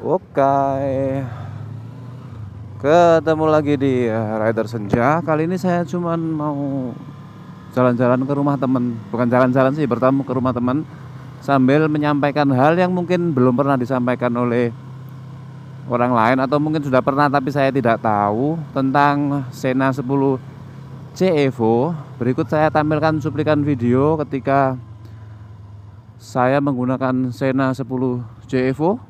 Oke, ketemu lagi di Rider Senja. Kali ini saya cuman mau jalan-jalan ke rumah temen. Bukan jalan-jalan sih, bertamu ke rumah teman sambil menyampaikan hal yang mungkin belum pernah disampaikan oleh orang lain, atau mungkin sudah pernah tapi saya tidak tahu, tentang Xena 10 C Evo. Berikut saya tampilkan cuplikan video ketika saya menggunakan Xena 10 C Evo.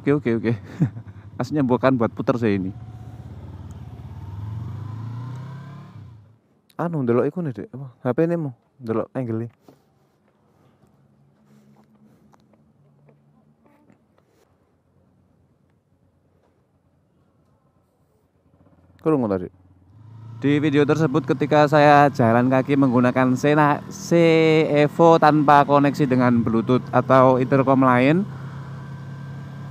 Oke. Aslinya bukan buat puter saya ini. Anu ndelok iku nih, Dek. HP ini mau ndelok angle. Kurung tadi. Di video tersebut ketika saya jalan kaki menggunakan Xena C Evo tanpa koneksi dengan Bluetooth atau intercom lain,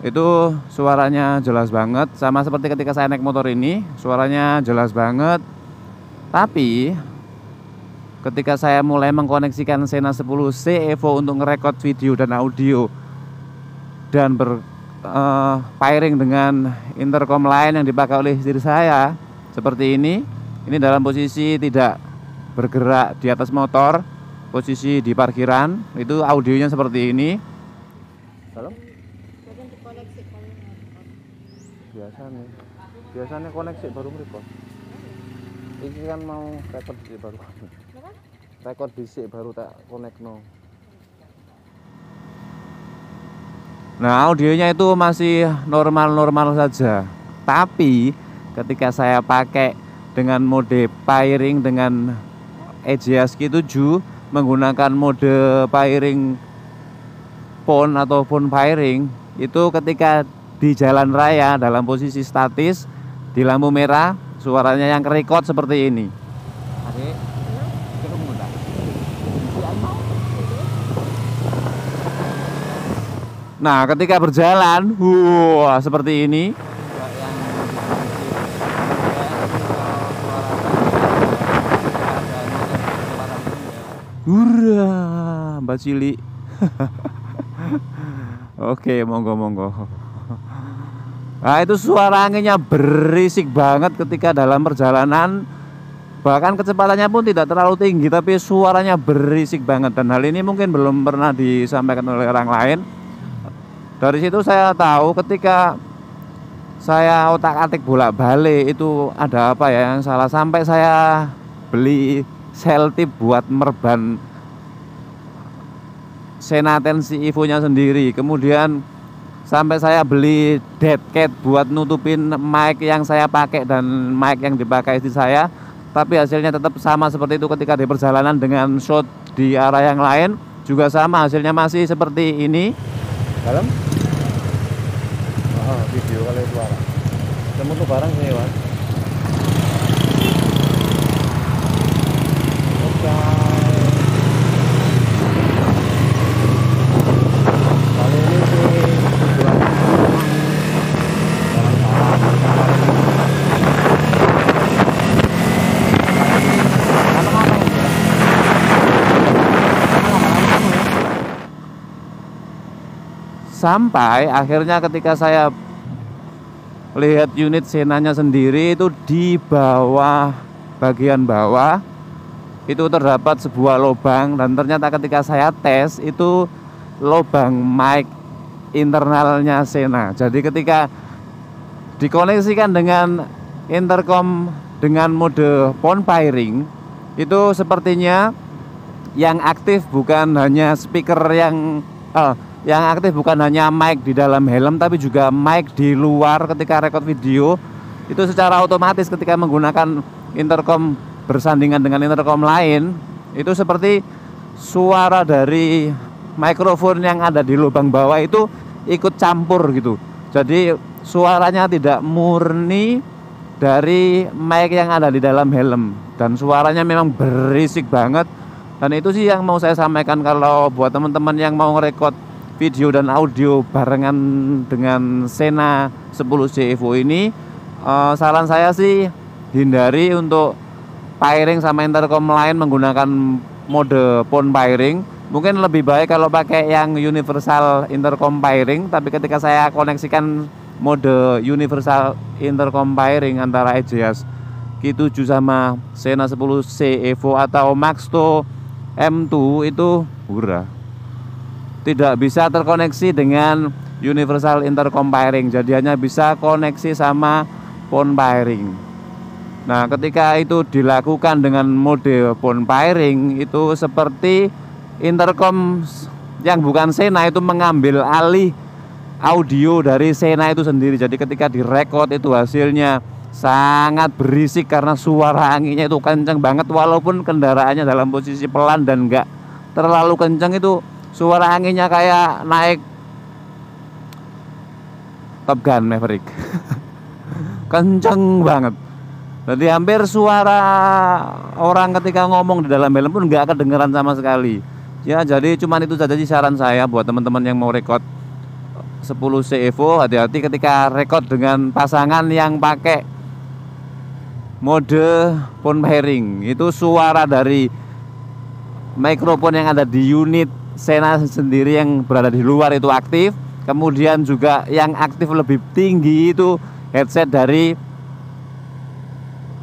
itu suaranya jelas banget, sama seperti ketika saya naik motor ini, suaranya jelas banget. Tapi ketika saya mulai mengkoneksikan Xena 10 C Evo untuk ngerekord video dan audio dan pairing dengan intercom lain yang dipakai oleh istri saya seperti ini dalam posisi tidak bergerak di atas motor, posisi di parkiran, itu audionya seperti ini. Halo? Biasanya koneksi baru record. Ini kan mau record di baru. Record bisik baru tak connect no. Nah, audionya itu masih normal-normal saja. Tapi ketika saya pakai dengan mode pairing dengan EJASKI 7 menggunakan mode pairing phone atau phone pairing, itu ketika di jalan raya dalam posisi statis di lampu merah, suaranya yang kerekod seperti ini. Nah, ketika berjalan, seperti ini. Hurrah, Mbak Cili. Oke, monggo. Nah, itu suara anginnya berisik banget ketika dalam perjalanan. Bahkan kecepatannya pun tidak terlalu tinggi, tapi suaranya berisik banget. Dan hal ini mungkin belum pernah disampaikan oleh orang lain. Dari situ saya tahu ketika saya otak-atik bolak-balik itu ada apa ya yang salah. Sampai saya beli seltip buat merban Xena 10 Evo nya sendiri. Kemudian sampai saya beli dead cat buat nutupin mic yang saya pakai dan mic yang dipakai istri saya. Tapi hasilnya tetap sama seperti itu ketika di perjalanan dengan shot di arah yang lain. Juga sama, hasilnya masih seperti ini. Dalam? Video kali suara. Temu tuh barang sih, Wan. Sampai akhirnya ketika saya lihat unit Xenanya sendiri, itu di bawah, bagian bawah itu terdapat sebuah lubang, dan ternyata ketika saya tes itu lubang mic internalnya Xena. Jadi ketika dikoneksikan dengan intercom dengan mode phone pairing, itu sepertinya yang aktif bukan hanya speaker yang aktif bukan hanya mic di dalam helm, tapi juga mic di luar ketika record video. Itu secara otomatis ketika menggunakan intercom bersandingan dengan intercom lain, itu seperti suara dari mikrofon yang ada di lubang bawah itu ikut campur gitu. Jadi suaranya tidak murni dari mic yang ada di dalam helm, dan suaranya memang berisik banget. Dan itu sih yang mau saya sampaikan, kalau buat teman-teman yang mau ngerekod video dan audio barengan dengan Xena 10 C Evo ini, saran saya sih hindari untuk pairing sama intercom lain menggunakan mode phone pairing. Mungkin lebih baik kalau pakai yang universal intercom pairing, tapi ketika saya koneksikan mode universal intercom pairing antara EJAS Q7 sama Sena 10C Evo atau Maxto M2 itu tidak bisa terkoneksi dengan universal intercom pairing, jadi hanya bisa koneksi sama phone pairing. Nah, ketika itu dilakukan dengan mode phone pairing, itu seperti intercom yang bukan Sena itu mengambil alih audio dari Sena itu sendiri. Jadi ketika direkod itu hasilnya sangat berisik karena suara anginnya itu kencang banget, walaupun kendaraannya dalam posisi pelan dan enggak terlalu kencang, itu suara anginnya kayak naik Top Gun Maverick. Kenceng banget. Jadi hampir suara orang ketika ngomong di dalam helm pun nggak kedengeran sama sekali. Ya, jadi cuman itu saja sih saran saya buat teman-teman yang mau rekod 10C Evo. Hati-hati ketika rekod dengan pasangan yang pakai mode phone pairing. Itu suara dari mikrofon yang ada di unit Sena sendiri yang berada di luar itu aktif. Kemudian juga yang aktif lebih tinggi itu headset dari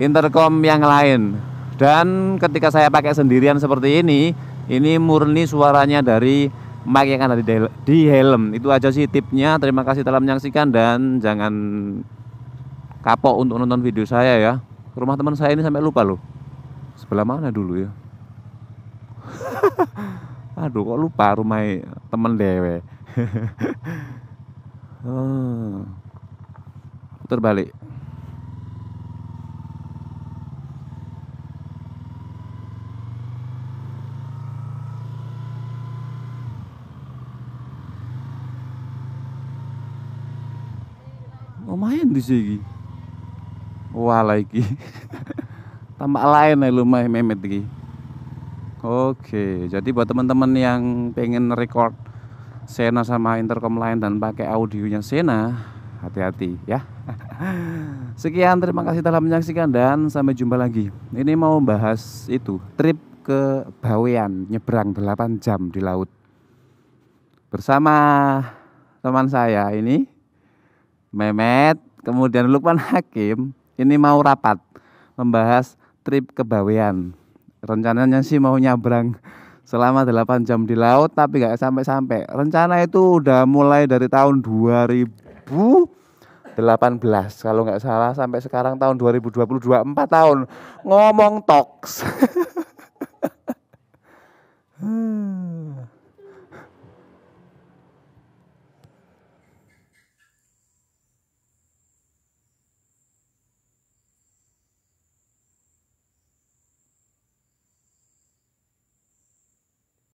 intercom yang lain. Dan ketika saya pakai sendirian seperti ini murni suaranya dari mic yang ada di helm. Itu aja sih tipnya. Terima kasih telah menyaksikan dan jangan kapok untuk nonton video saya ya. Rumah teman saya ini sampai lupa loh. Sebelah mana dulu ya? Aduh, kok lupa rumah temen dewe. Putar balik. Lumayan di sini. Wah lagi. Tambah lain ya lumayan memet lagi. Oke, jadi buat teman-teman yang pengen record Sena sama intercom lain dan pakai audionya Sena, hati-hati ya. Sekian, terima kasih telah menyaksikan dan sampai jumpa lagi. Ini mau bahas itu, trip ke Bawean, nyebrang 8 jam di laut. Bersama teman saya ini Memet, kemudian Lukman Hakim. Ini mau rapat membahas trip ke Bawean. Rencananya sih mau nyabrang selama 8 jam di laut, tapi gak sampai-sampai. Rencana itu udah mulai dari tahun 2018 kalau nggak salah, sampai sekarang tahun 2022, 4 tahun ngomong toks.